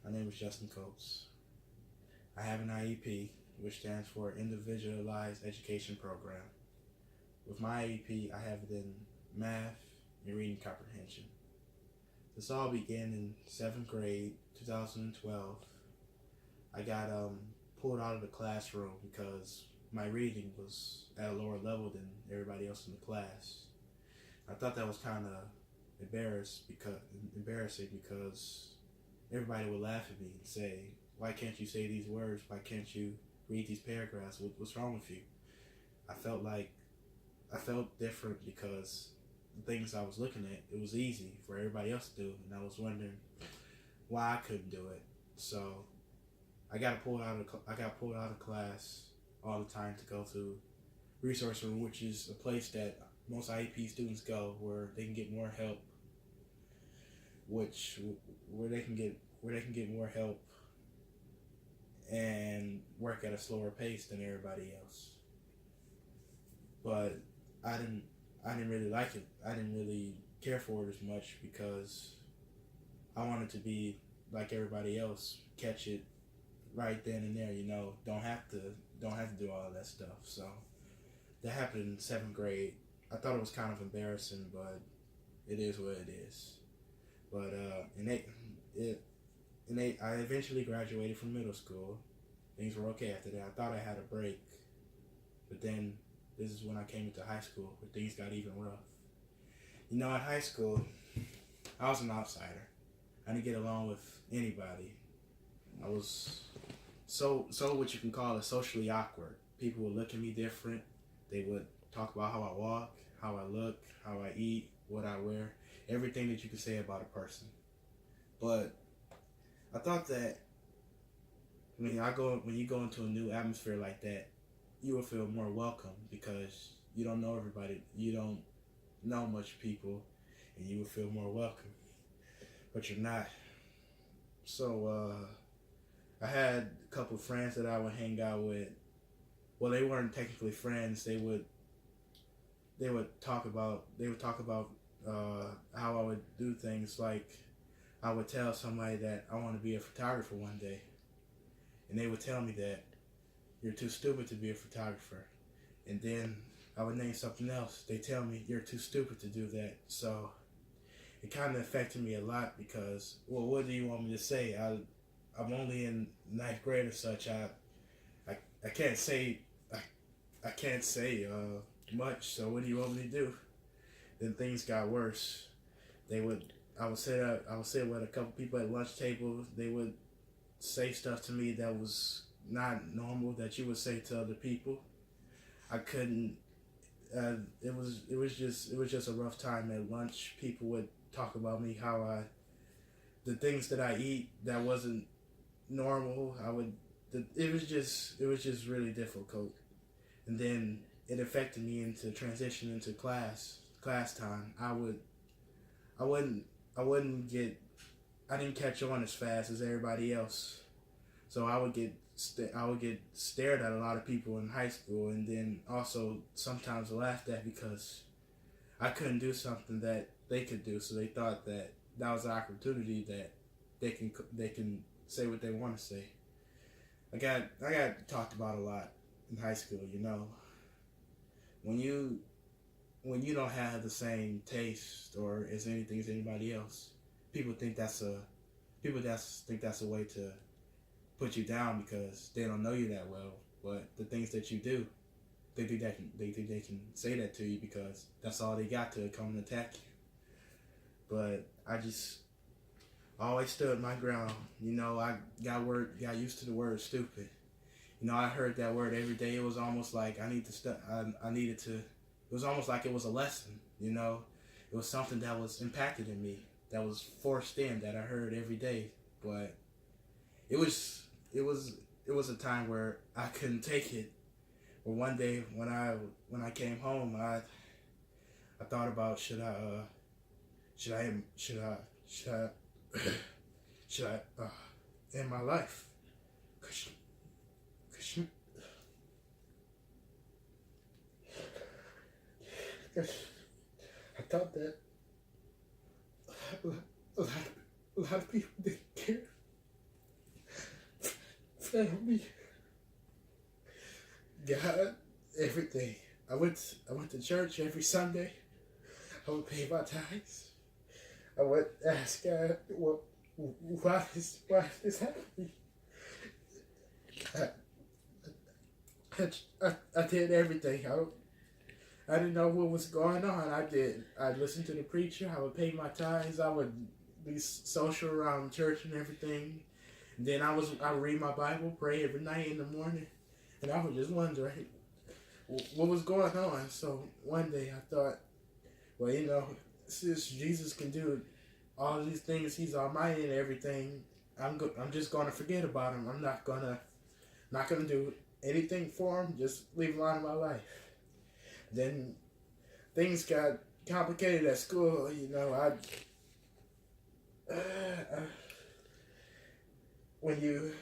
My name is Justin Coates. I have an IEP, which stands for Individualized Education Program. With my IEP, I have it in math and reading comprehension. This all began in 7th grade, 2012. I got pulled out of the classroom because my reading was at a lower level than everybody else in the class. I thought that was kind of embarrassing because everybody would laugh at me and say, "Why can't you say these words? Why can't you read these paragraphs? What's wrong with you?" I felt different because the things I was looking at, it was easy for everybody else to do, and I was wondering why I couldn't do it. So I got pulled out of class all the time to go to resource room, which is a place that most IEP students go where they can get more help, where they can get more help and work at a slower pace than everybody else. But I didn't really like it. I didn't really care for it as much because I wanted to be like everybody else, catch it right then and there. Don't have to do all of that stuff. So that happened in 7th grade. I thought it was kind of embarrassing, but it is what it is. But I eventually graduated from middle school. Things were okay after that. I thought I had a break, but then this is when I came into high school where things got even rough. In high school, I was an outsider. I didn't get along with anybody. I was so what you can call it socially awkward. People would look at me different. They would talk about how I walk, how I look, how I eat, what I wear, everything that you could say about a person. But I thought that when you go into a new atmosphere like that, you will feel more welcome because you don't know everybody, you don't know much people, and you will feel more welcome. But you're not. So I had a couple of friends that I would hang out with. Well, they weren't technically friends. They would talk about how I would do things, like I would tell somebody that I want to be a photographer one day, and they would tell me that you're too stupid to be a photographer. And then I would name something else. They tell me you're too stupid to do that. So it kind of affected me a lot because, well, what do you want me to say? I'm only in 9th grade or such. I can't say I can't say much. So what do you want me to do? Then things got worse. I would sit with a couple people at lunch table. They would say stuff to me that was not normal that you would say to other people. I couldn't. It was just a rough time at lunch. People would talk about me, the things that I eat that wasn't normal. It was just really difficult. And then it affected me into transition into class time. I wouldn't get. I didn't catch on as fast as everybody else. So I would get stared at a lot of people in high school, and then also sometimes laughed at because I couldn't do something that they could do. So they thought that was an opportunity that they can say what they want to say. I got talked about a lot in high school. When you don't have the same taste or as anything as anybody else, people think that's a way to put you down because they don't know you that well. But the things that you do, they think they can say that to you because that's all they got to come and attack you. But I always stood my ground. I got used to the word stupid. I heard that word every day. It was almost like I needed to. It was almost like it was a lesson. It was something that was impacted in me, that was forced in, that I heard every day. But it was a time where I couldn't take it. But one day when I came home, I thought about should I end my life? Cause I thought that a lot of people didn't care. tell me, God, everything. I went to church every Sunday. I would pay my tithes. I would ask God, why is this happening? I did everything. I didn't know what was going on. I listened to the preacher. I would pay my tithes. I would be social around church and everything. And then I would read my Bible, pray every night in the morning, and I was just wondering what was going on. So one day I thought, well, since Jesus can do all these things, He's Almighty and everything, I'm just gonna forget about Him. I'm not gonna do anything for Him. Just leave Him out of my life. Then things got complicated at school. When you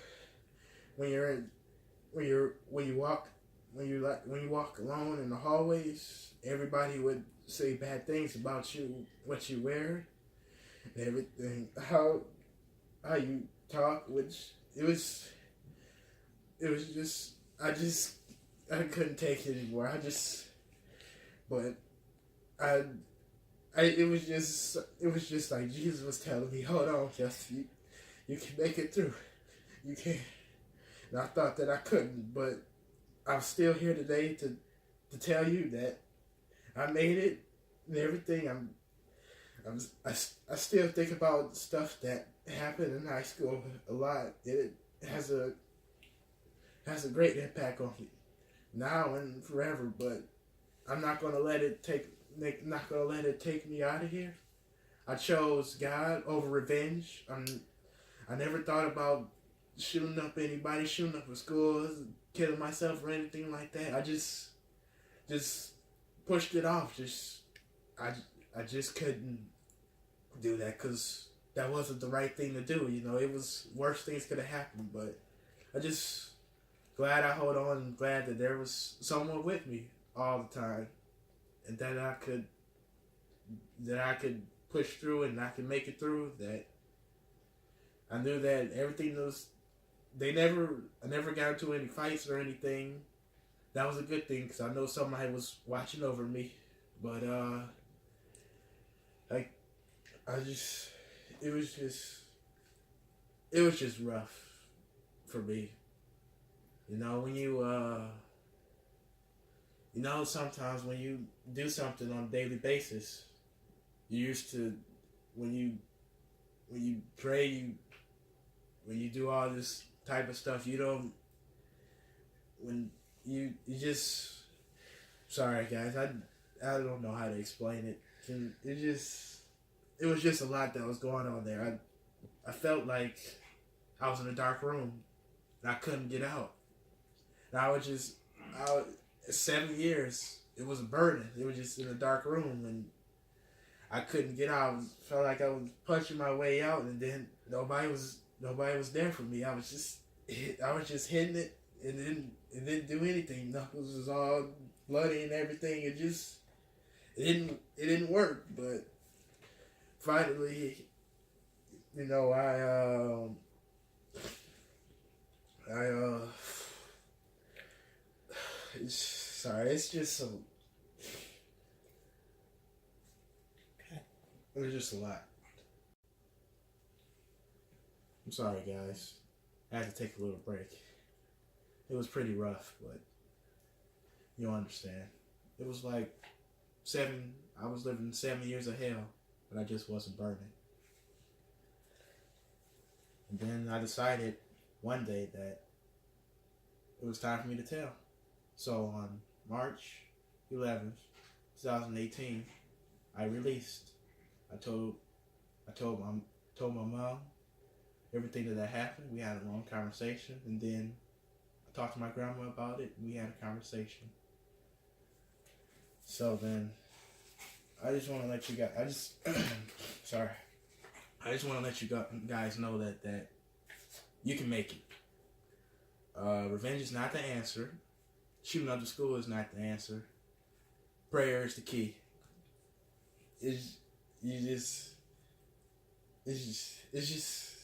walk alone in the hallways, everybody would say bad things about you, what you wear, and everything, how you talk, which it was just I couldn't take it anymore. It was just like Jesus was telling me, hold on, Justin, you can make it through. You can. And I thought that I couldn't, but I'm still here today to tell you that I made it and everything. I still think about stuff that happened in high school a lot. It has a great impact on me now and forever, but I'm not gonna let it take me out of here. I chose God over revenge. I never thought about shooting up anybody, shooting up a school, killing myself or anything like that. I just pushed it off. I just couldn't do that because that wasn't the right thing to do. It was worse things could have happened, but I just glad I hold on and glad that there was someone with me all the time, and that I could push through and I could make it through. That I knew that everything was. I never got into any fights or anything. That was a good thing because I know somebody was watching over me. But it was just rough for me. When sometimes when you do something on a daily basis, you used to, when you pray, when you do all this type of stuff, sorry guys, I don't know how to explain it. It was just a lot that was going on there. I felt like I was in a dark room and I couldn't get out. And 7 years, it was a burden. It was just in a dark room and I couldn't get out. I felt like I was punching my way out, and then nobody was there for me. I was just hitting it and didn't do anything. Knuckles was all bloody and everything. It didn't work. But finally, it's just so. It was just a lot. I'm sorry, guys. I had to take a little break. It was pretty rough, but you'll understand. It was like I was living 7 years of hell, but I just wasn't burning. And then I decided one day that it was time for me to tell. So on March 11th, 2018, I released. I told my mom everything that happened. We had a long conversation, and then I talked to my grandma about it, and we had a conversation. So then, I just want to let you guys. Sorry. I just want to let you guys know that you can make it. Revenge is not the answer. Shooting up the school is not the answer. Prayer is the key. It's just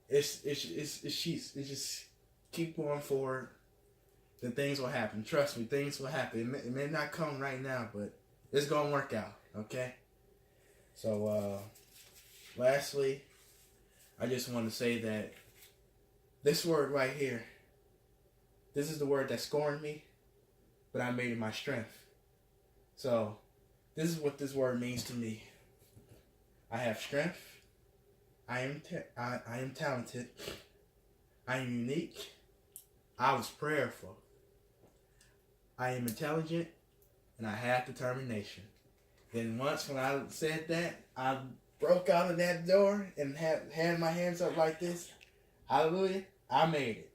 it's just keep going forward. Then things will happen. Trust me, things will happen. It may not come right now, but it's gonna work out. Okay. So, lastly, I just want to say that this word right here, this is the word that scorned me, but I made it my strength. So, this is what this word means to me. I have strength. I am talented. I am unique. I was prayerful. I am intelligent, and I have determination. Then once when I said that, I broke out of that door and had my hands up like this. Hallelujah! I made it.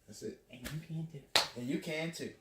That's it. And you can too. And you can too.